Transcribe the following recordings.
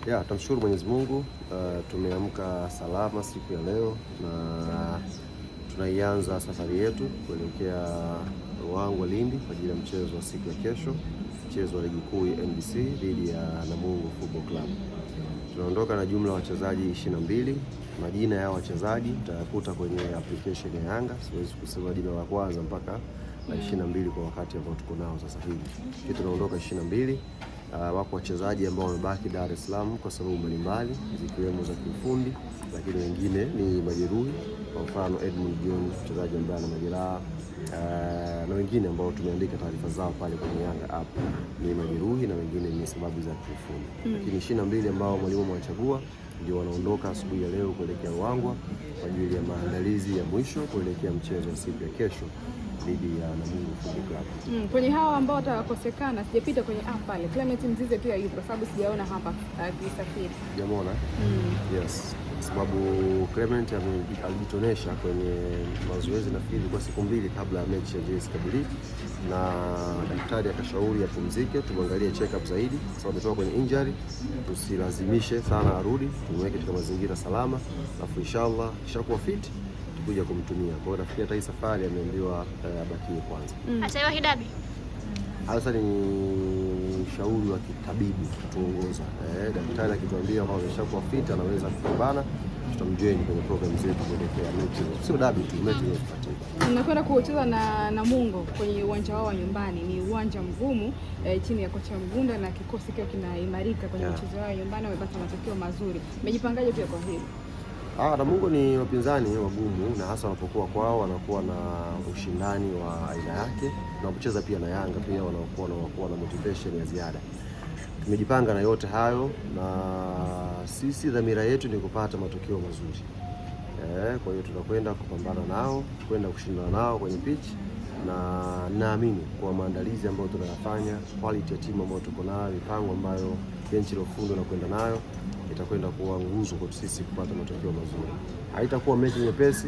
Ya, tunamshukuru Mwenyezi Mungu, tumeamka salama siku ya leo na tunaianza safari yetu kuelekea Ruangwa Lindi kwa ajili ya mchezo wa siku ya kesho, mchezo wa ligi kuu ya NBC dhidi ya Namungo Football Club. Tunaondoka na jumla wachezaji 22. Majina ya wachezaji utayakuta kwenye application ya Yanga. Siwezi kusema jina la kwanza mpaka la 22 kwa wakati ambao tuko nao sasa hivi. Tunaondoka 22. Wako wachezaji ambao wamebaki Dar es Salaam kwa sababu mbalimbali zikiwemo za kiufundi, lakini wengine ni majeruhi. Kwa mfano Edmund John, mchezaji ambaye ana majeraha, na wengine ambao tumeandika taarifa zao pale kwenye Yanga app ni majeruhi na wengine ni sababu za kiufundi. Lakini 22 ambao mwalimu amewachagua ndio wanaondoka asubuhi ya leo kuelekea Ruangwa kwa ajili ya maandalizi ya mwisho kuelekea mchezo wa siku ya kesho dhidi ya Namungo Football Club. Kwenye hawa ambao watakosekana, sijapita kwenye app pale. Clement Mzize pia yupo sababu sijaona hapa akisafiri. Jamona? Yes. Sababu Clement alijitonesha kwenye mazoezi nafikiri kwa siku 2 kabla ya mechi ya JS Kabylie, na daktari akashauri apumzike, tumwangalie check up zaidi sababu ametoka kwenye injury, tusilazimishe sana arudi, tumweke katika mazingira salama, alafu inshallah kishakuwa fit kuja kumtumia. Kwa hiyo nafikiri hata hii safari ameambiwa abakie kwanza. Ataiwa Hidabi. Sasa ni ushauri wa kitabibu kutuongoza. Daktari akituambia kwamba ameshakuwa fit anaweza kupambana, tutamjoin kwenye program zetu kuelekea mechi. Sio dabi tu, mechi inayofuatia. Tunakwenda kucheza na Namungo kwenye uwanja wao wa nyumbani. Ni uwanja mgumu chini ya kocha Mgunda na kikosi kile kinaimarika kwenye mchezo wao nyumbani, wamepata matokeo mazuri. Umejipangaje pia kwa hili? Namungo ni wapinzani wagumu na hasa wanapokuwa kwao wanakuwa na ushindani wa aina yake, na wanapocheza pia na Yanga pia wanakuwa na motivation ya ziada. Tumejipanga na yote hayo, na sisi dhamira yetu ni kupata matokeo mazuri. Kwa hiyo tunakwenda kupambana nao, kwenda kushindana nao kwenye pitch, na naamini kwa maandalizi ambayo tunayafanya, quality ya timu ambayo tuko nayo, mipango ambayo benchi la ufundi na kwenda nayo itakwenda kuwa nguzo kwa sisi kupata matokeo mazuri. Haitakuwa mechi nyepesi,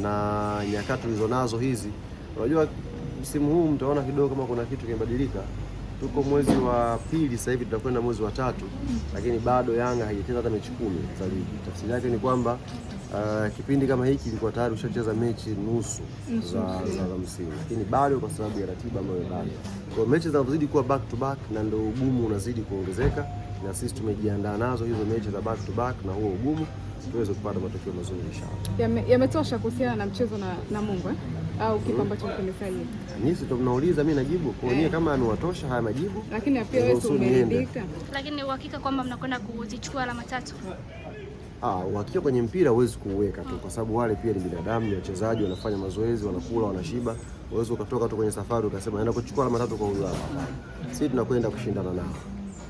na nyakati tulizonazo hizi, unajua msimu huu mtaona kidogo kama kuna kitu kimebadilika. Tuko mwezi wa 2 sasa hivi, tutakwenda mwezi wa 3, lakini bado Yanga haijacheza hata mechi 10 za ligi. Tafsiri yake ni kwamba kipindi kama hiki ilikuwa tayari ushacheza mechi nusu za msimu, lakini bado kwa sababu ya ratiba ambayo bado. Kwa mechi zinazozidi kuwa back to back na ndio ugumu unazidi kuongezeka, na sisi tumejiandaa nazo hizo mechi za back to back na huo ugumu tuweze kupata matokeo mazuri inshallah. Yametosha kuhusiana na mchezo na Namungo au kipi ambacho kimesalia? Nisi tunauliza, mimi najibu kwa nini kama amewatosha haya majibu. Lakini pia wewe umeridhika? Lakini uhakika kwamba mnakwenda kuzichukua alama 3? Uhakika kwenye mpira huwezi kuweka tu, kwa sababu wale pia ni binadamu, ni wachezaji, wanafanya mazoezi, wanakula, wanashiba. Uwezo ukatoka tu kwenye safari ukasema naenda kuchukua alama 3 kwa huyu hapa. Sisi tunakwenda kushindana nao.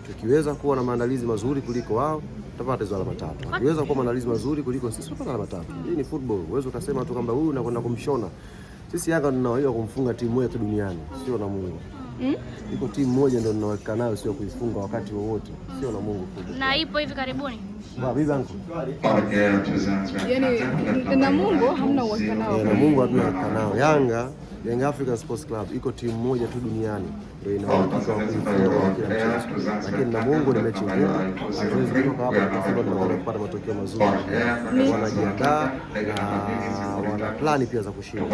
Tukiweza kuwa na maandalizi mazuri kuliko wao, tutapata hizo alama 3. Tukiweza kuwa maandalizi mazuri kuliko sisi, tutapata alama 3. Hii ni football. Uwezo ukasema tu kwamba huyu unakwenda kumshona. Sisi Yanga tunaweza kumfunga timu moja tu duniani, sio Namungo. Iko timu moja ndio tunaweka nayo, sio kuifunga wakati wowote, sio Namungo football. Na ipo hivi karibuni. Bibi yangu. Yaani Namungo hamna uhakika nao. Namungo hatuna uhakika nao. Young African Sports Club iko timu moja tu duniani ndio ina uhakika wa kuifunga kila mchezo. Lakini Namungo ni mechi ngumu. Hatuwezi kutoka hapa tukifunga tunakwenda kupata matokeo mazuri. Wanajiandaa na wana plani pia za kushinda.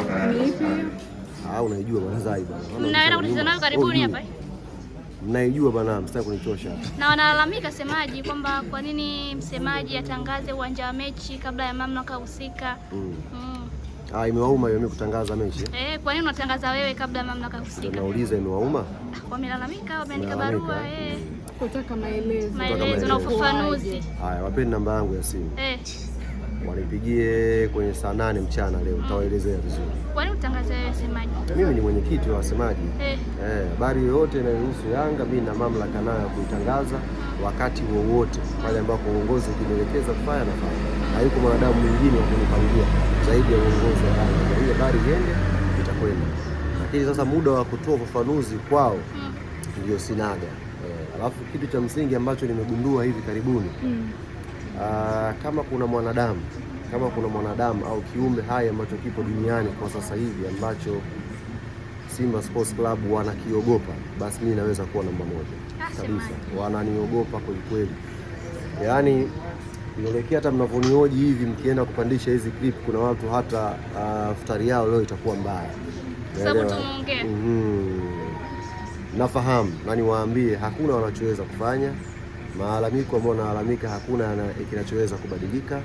Unaijua bwana Zai bwana. Mnaenda kucheza nao karibuni hapa? Mnaijua bwana, msitaki kunichosha. Na wanalalamika semaji kwamba kwa nini msemaji atangaze uwanja wa mechi kabla ya mamlaka husika. Imewauma hiyo mimi kutangaza mechi. Kwa nini unatangaza wewe kabla ya mamlaka husika? Nauliza, imewauma? Wamelalamika, wameandika barua kutaka maelezo na ufafanuzi. Haya, wapeni namba yangu ya simu. Wanipigie kwenye saa 8 mchana leo, nitawaelezea vizuri. Kwa nini utangaze wewe semaji? Mimi ni mwenyekiti wa wasemaji. Habari yoyote inayohusu Yanga mimi na mamlaka nayo ya kuitangaza wakati wowote pale ambapo uongozi ukinielekeza kufanya nafanya. Hayuko mwanadamu mwingine wa kunipangia zaidi ya uongozi wa Yanga. Hiyo habari iende itakwenda. Lakini sasa muda wa kutoa ufafanuzi kwao ndio sinaga. Alafu kitu cha msingi ambacho nimegundua hivi karibuni, kama kuna mwanadamu au kiumbe hai ambacho kipo duniani kwa sasa hivi ambacho Simba Sports Club wanakiogopa, basi mimi naweza kuwa namba 1 kabisa. Wananiogopa kweli kweli. Yaani inaelekea hata mnavyonioji hivi mkienda kupandisha hizi clip, kuna watu hata futari yao leo itakuwa mbaya. Sababu tumeongea. Nafahamu na niwaambie, hakuna wanachoweza kufanya. Malalamiko ambao wanalalamika, hakuna kinachoweza kubadilika.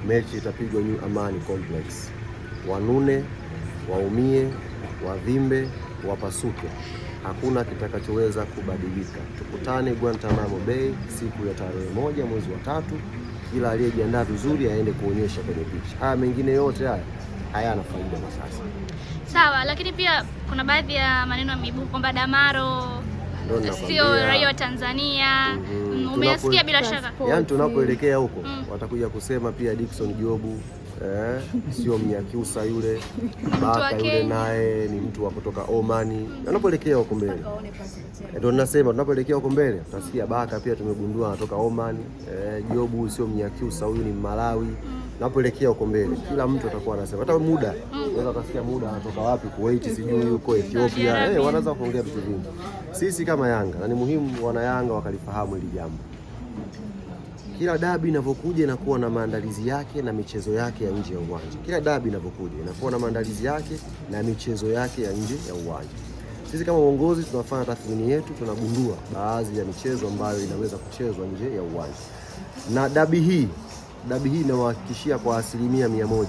Mechi itapigwa New Amani Complex. Wanune, waumie, wavimbe, wapasuke, hakuna kitakachoweza kubadilika. Tukutane Guantanamo Bay siku ya tarehe 1 mwezi wa 3. Kila aliyejiandaa vizuri aende kuonyesha kwenye picha. Haya mengine yote haya hayana faida kwa sasa. Sawa, lakini pia kuna baadhi ya maneno yameibuka kwamba Damaro sio raia wa Tanzania. Umeyasikia bila shaka. Yaani tunapoelekea huko watakuja kusema pia Dickson Jobu sio Mnyakyusa yule, Baka yule naye ni mtu wa kutoka Omani. Tunapoelekea huko mbele ndio ninasema, tunapoelekea huko mbele utasikia Baka pia tumegundua anatoka Omani. Jobu sio Mnyakyusa, huyu ni Malawi. Tunapoelekea huko mbele kila mtu atakuwa anasema, hata muda unaweza kusikia muda anatoka wapi, Kuwait sijui huko Ethiopia. Wanaanza kuongea vitu vingi. Sisi kama Yanga, na ni muhimu wana Yanga wakalifahamu hili jambo, kila dabi inavyokuja inakuwa na maandalizi yake na michezo yake ya nje ya uwanja. Kila dabi inavyokuja inakuwa na maandalizi yake na michezo yake ya nje ya uwanja. Sisi kama uongozi tunafanya tathmini yetu, tunagundua baadhi ya michezo ambayo inaweza kuchezwa nje ya uwanja. Na dabi hii inawahakikishia kwa 100%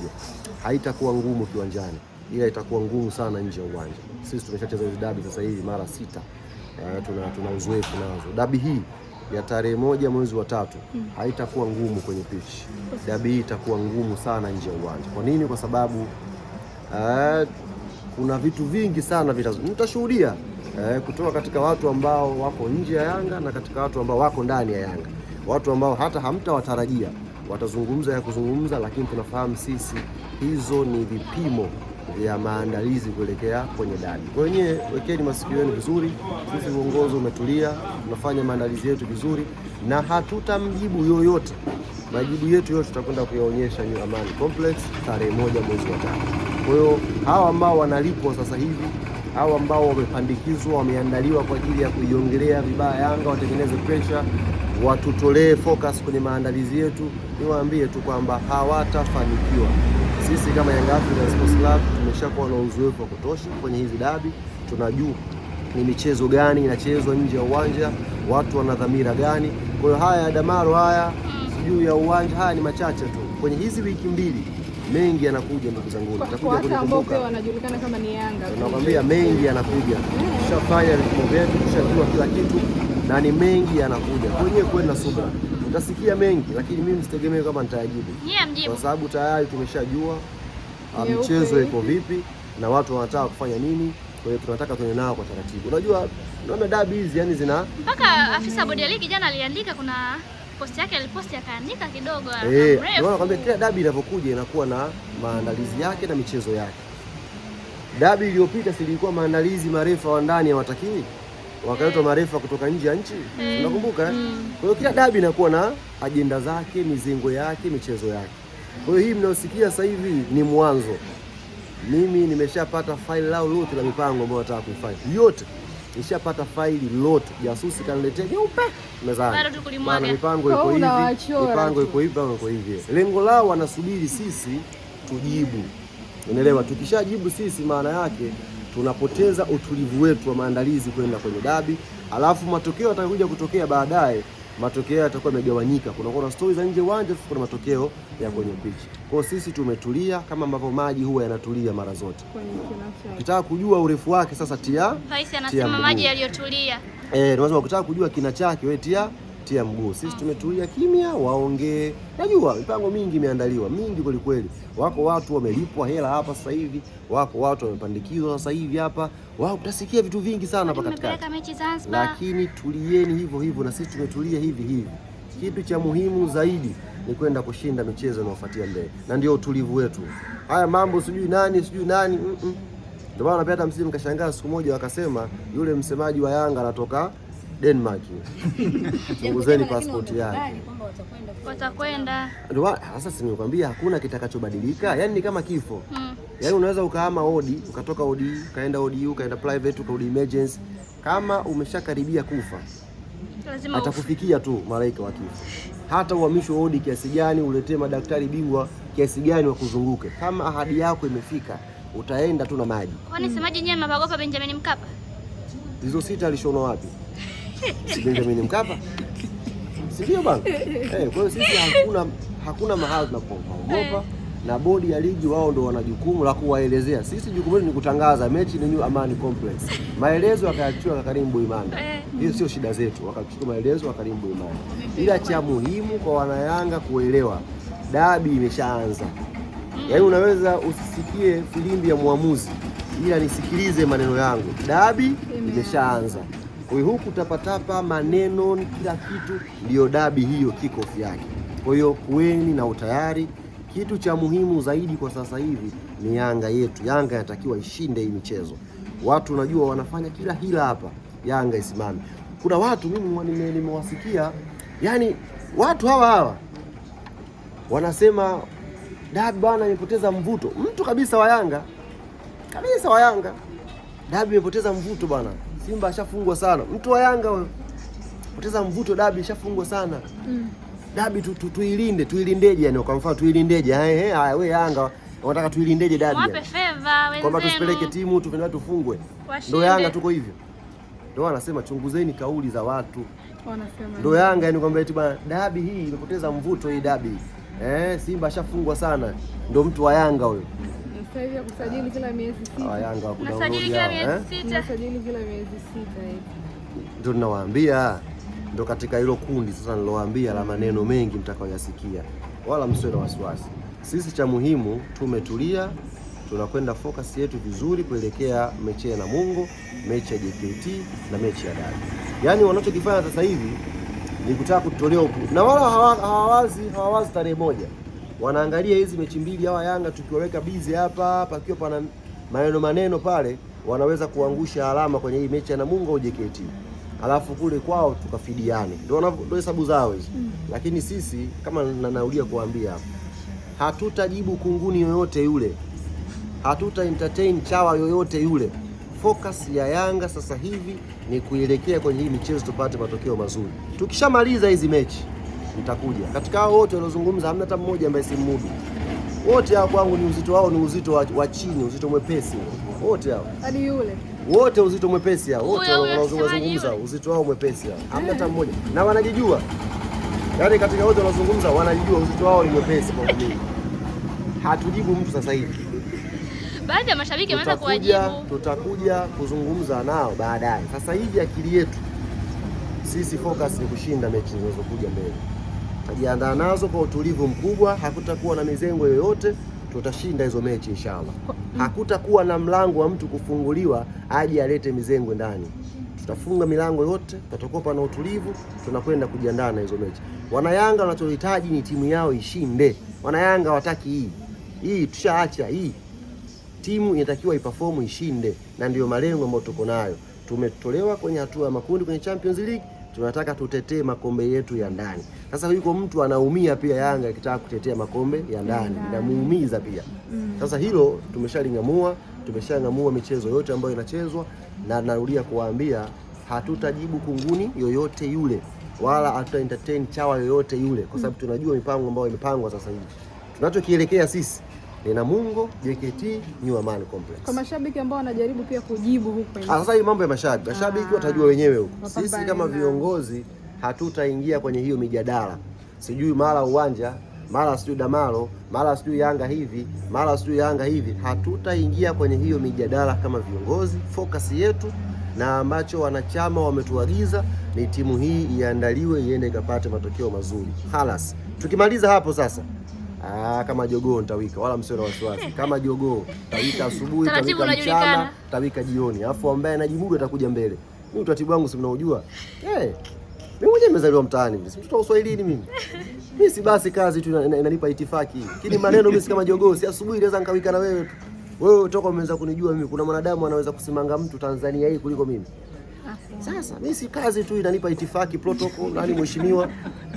haitakuwa ngumu kiwanjani, ila itakuwa ngumu sana nje ya uwanja. Sisi tumeshacheza hizo dabi sasa hivi mara 6. Tuna uzoefu nazo. Dabi hii ya tarehe 1 mwezi wa 3 haitakuwa ngumu kwenye pitch. Dabi hii itakuwa ngumu sana nje ya uwanja. Kwa nini? Kwa sababu kuna vitu vingi sana mtashuhudia kutoka katika watu ambao wako nje ya Yanga na katika watu ambao wako ndani ya Yanga. Watu ambao hata hamtawatarajia watazungumza ya kuzungumza, lakini tunafahamu sisi hizo ni vipimo vya maandalizi kuelekea kwenye dabi. Kwa hiyo wekeni masikio yenu vizuri. Sisi uongozi umetulia, tunafanya maandalizi yetu vizuri na hatutamjibu yoyote. Majibu yetu yote tutakwenda kuyaonyesha New Amani Complex tarehe 1 mwezi wa 5. Kwa hiyo hawa ambao wanalipwa sasa hivi, hawa ambao wamepandikizwa, wameandaliwa kwa ajili ya kuiongelea vibaya Yanga, watengeneze pressure, watutolee focus kwenye maandalizi yetu, niwaambie tu kwamba hawatafanikiwa. Sisi kama Young Africans Sports Club tumeshakuwa na uzoefu wa kutosha kwenye hizi dabi. Tunajua ni michezo gani inachezwa nje ya uwanja, watu wana dhamira gani. Kwa hiyo haya ya Damaro, haya juu ya uwanja, haya ni machache tu. Kwenye hizi wiki mbili mengi yanakuja, ndugu zangu. Tutakuja kulikumbuka, wanajulikana kama ni Yanga. Tunakwambia mengi yanakuja. Tushafanya vipimo vyetu, tushajua kila kitu na ni mengi yanakuja. Kwenyewe kwenda subira. Utasikia mengi, lakini mimi msitegemee kama nitayajibu. Kwa sababu tayari tumeshajua michezo iko vipi na watu wanataka kufanya nini. Kwa hiyo tunataka tuende nao kwa taratibu. Unajua naona dabi hizi yani zina mpaka afisa bodi ya ligi jana aliandika, kuna post yake aliposti akaandika kidogo ndio nakwambia kila dabi inapokuja inakuwa na maandalizi yake na michezo yake. Dabi iliyopita silikuwa maandalizi marefa wa ndani hawatakiwi, wakaletwa marefa kutoka nje ya nchi. Unakumbuka? Kwa hiyo kila dabi inakuwa na ajenda zake, mizengo yake, michezo yake. Kwa hiyo hii mnaosikia sasa hivi ni mwanzo. Mimi nimeshapata faili lao lote la mipango ambayo nataka kuifanya. Yote nishapata faili lote. Jasusi kaniletea nyeupe mezani. Maana mipango iko hivi, mipango iko hivi au iko hivi. Lengo lao wanasubiri sisi tujibu. Unaelewa? Tukishajibu sisi, maana yake tunapoteza utulivu wetu wa maandalizi kwenda kwenye dabi. Alafu matokeo yatakuja kutokea baadaye. Matokeo yatakuwa yamegawanyika. Kuna stories za nje uwanja, kuna matokeo ya kwenye pitch. Kwa sisi tumetulia kama ambavyo maji huwa yanatulia mara zote. Ukitaka kujua urefu wake sasa tia. Vice anasema maji yaliyotulia. Unaweza ukitaka kujua kina chake wewe tia mguu. Sisi tumetulia kimya, waongee. Najua mipango mingi imeandaliwa, mingi kweli kweli. Wako watu wamelipwa hela hapa sasa hivi, wako watu wamepandikizwa sasa hivi hapa. Wao utasikia vitu vingi sana hapa katikati. Lakini tulieni hivyo hivyo na sisi tumetulia hivi hivi. Kitu cha muhimu zaidi ni kwenda kushinda michezo inayofuatia mbele. Na ndio utulivu wetu. Haya mambo sijui nani. Ndio maana hata msije mkashangaa siku moja wakasema yule msemaji wa Yanga anatoka Denmark. Chunguzeni passport yake. Watakwenda. Ndio sasa nimekwambia hakuna kitakachobadilika. Yaani ni kama kifo. Yaani unaweza ukahama OD, ukatoka OD, ukaenda ODU, ukaenda private, ukarudi emergency. Kama umeshakaribia kufa, lazima atakufikia tu malaika wa kifo. hata uhamishwe wodi kiasi gani, uletee madaktari bingwa kiasi gani wakuzunguke, kama ahadi yako imefika, utaenda tu na maji. Kwani semaji nyewe mnaogopa Benjamin Mkapa? Hizo sita alishona wapi? Si Benjamin Mkapa? Sio bana. Kwa hiyo sisi hakuna mahali tunapoogopa, na bodi ya ligi wao ndio wana jukumu la kuwaelezea. Sisi jukumu letu ni kutangaza mechi ni New Amani Complex. Maelezo akayachukua Karim Boimanda. Hiyo sio shida zetu, wakachukua maelezo Karim Boimanda. Ila cha muhimu kwa wanayanga kuelewa, dabi imeshaanza. Yaani unaweza usisikie filimbi ya muamuzi, ila nisikilize maneno yangu. Dabi imeshaanza. Kwa hiyo huku tapatapa maneno kila kitu, ndio dabi hiyo kickoff yake. Kwa hiyo kuweni na utayari. Kitu cha muhimu zaidi kwa sasa hivi ni Yanga yetu. Yanga inatakiwa ishinde hii michezo. Watu unajua wanafanya kila hila hapa Yanga isimame. Kuna watu mimi nimewasikia, yani watu hawa wanasema dabi bwana imepoteza mvuto. Mtu kabisa wa Yanga, dabi imepoteza mvuto bwana. Simba ashafungwa sana. Mtu wa Yanga wewe, poteza mvuto, dabi ishafungwa sana. Dabi tuilindeje yani, kwa mfano tuilindeje? Haya wewe Yanga unataka tuilindeje dabi? Wape favor wenzenu. Kwamba tusipeleke timu tufungwe. Ndio Yanga tuko hivyo. Ndio wanasema chunguzeni kauli za watu. Wanasema. Ndio Yanga yani kwamba eti bwana dabi hii imepoteza mvuto hii dabi. Simba ashafungwa sana. Ndio mtu wa Yanga huyo. Sasa hivi kusajili kila miezi 6. Yanga kusajili kila miezi 6. Kusajili kila miezi 6 hivi. Ndio ninawaambia. Ndio katika hilo kundi sasa nilowaambia la maneno mengi mtakayoyasikia. Wala msiwe na wasiwasi. Sisi cha muhimu tumetulia, tunakwenda focus yetu vizuri kuelekea mechi ya Namungo, mechi ya JKT na mechi ya dabi. Yaani wanachokifanya sasa hivi ni kutaka kutolea na wala hawawazi tarehe moja. Wanaangalia hizi mechi mbili hawa Yanga tukiweka busy hapa pakiwa pana maneno pale, wanaweza kuangusha alama kwenye hii mechi ya Namungo au JKT. Alafu kule kwao tukafidiane. Ndio hesabu zao hizo. Lakini sisi kama narudia kuambia hapa, hatutajibu kunguni yoyote yule. Hatuta entertain chawa yoyote yule. Focus ya Yanga sasa hivi ni kuelekea kwenye hii michezo tupate matokeo mazuri. Tukishamaliza hizi mechi nitakuja. Katika hao wote waliozungumza hamna hata mmoja ambaye si mudu. Wote hao kwangu ni uzito wao ni uzito wa chini, uzito mwepesi. Wote hao. Hadi yule. Wote uzito mwepesi hao. Wote wanaozungumza uzito wao mwepesi hao. Hamna hata mmoja. Na wanajijua. Yaani katika wote wanazungumza wanajijua uzito wao ni mwepesi kwa mimi. Hatujibu mtu sasa hivi. Baadhi ya mashabiki wameanza kuwajibu. Tutakuja kuzungumza nao baadaye. Sasa hivi akili yetu sisi focus ni kushinda mechi zinazokuja mbele. Tujiandaa nazo kwa utulivu mkubwa, hakutakuwa na mizengo yoyote, tutashinda hizo mechi inshallah. Hakutakuwa na mlango wa mtu kufunguliwa aje alete mizengo ndani. Tutafunga milango yote, tutakopa na utulivu, tunakwenda kujiandaa na hizo mechi. Wanayanga wanachohitaji ni timu yao ishinde. Wanayanga wataki hii tushaacha hii. Timu inatakiwa iperform ishinde, na ndio malengo ambayo tuko nayo. Tumetolewa kwenye hatua ya makundi kwenye Champions League, tunataka tutetee makombe yetu ya ndani. Sasa yuko mtu anaumia pia Yanga akitaka kutetea makombe ya ndani, inamuumiza pia. Sasa hilo tumeshang'amua michezo yote ambayo inachezwa, na narudia kuwaambia hatutajibu kunguni yoyote yule, wala hatuta entertain chawa yoyote yule, kwa sababu tunajua mipango ambayo imepangwa sasa hivi. Tunachokielekea sisi ni Namungo, JKT, New Amani Complex. Kwa mashabiki ambao wanajaribu pia kujibu huko. Sasa hii mambo ya mashabiki. Mashabiki watajua wenyewe huko. Sisi kama viongozi hatutaingia kwenye hiyo mijadala. Sijui mara uwanja, mara sijui Damaro, mara sijui Yanga hivi, mara sijui Yanga hivi. Hatutaingia kwenye hiyo mijadala kama viongozi. Focus yetu na ambacho wanachama wametuagiza ni timu hii iandaliwe iende ikapate matokeo mazuri. Halas. Tukimaliza hapo sasa, kama jogoo nitawika, wala msio na wasiwasi. Kama jogoo tawika asubuhi, tawika mchana, tawika jioni. Alafu ambaye anajimudu atakuja mbele. Mimi utaratibu wangu si mnaojua. Mimi mwenyewe nimezaliwa mtaani hivi. Mtoto wa Uswahilini mimi. Mimi si basi kazi tu inanipa itifaki. Lakini maneno mimi si kama jogoo, si asubuhi naweza nikawika na wewe tu. Wewe utoka umeanza kunijua mimi. Kuna mwanadamu anaweza kusimanga mtu Tanzania hii kuliko mimi. Sasa mimi si kazi tu inanipa itifaki protocol nani mheshimiwa.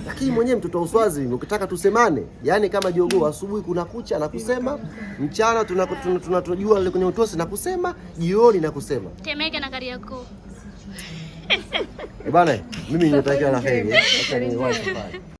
Lakini mwenyewe mtoto wa Uswazi ukitaka tusemane, yani kama jogoo asubuhi kuna kucha na kusema, mchana tunajua ile kwenye utosi na kusema, jioni na kusema. Temeke na Kariakoo. Bana, mimi ninatakia la heri.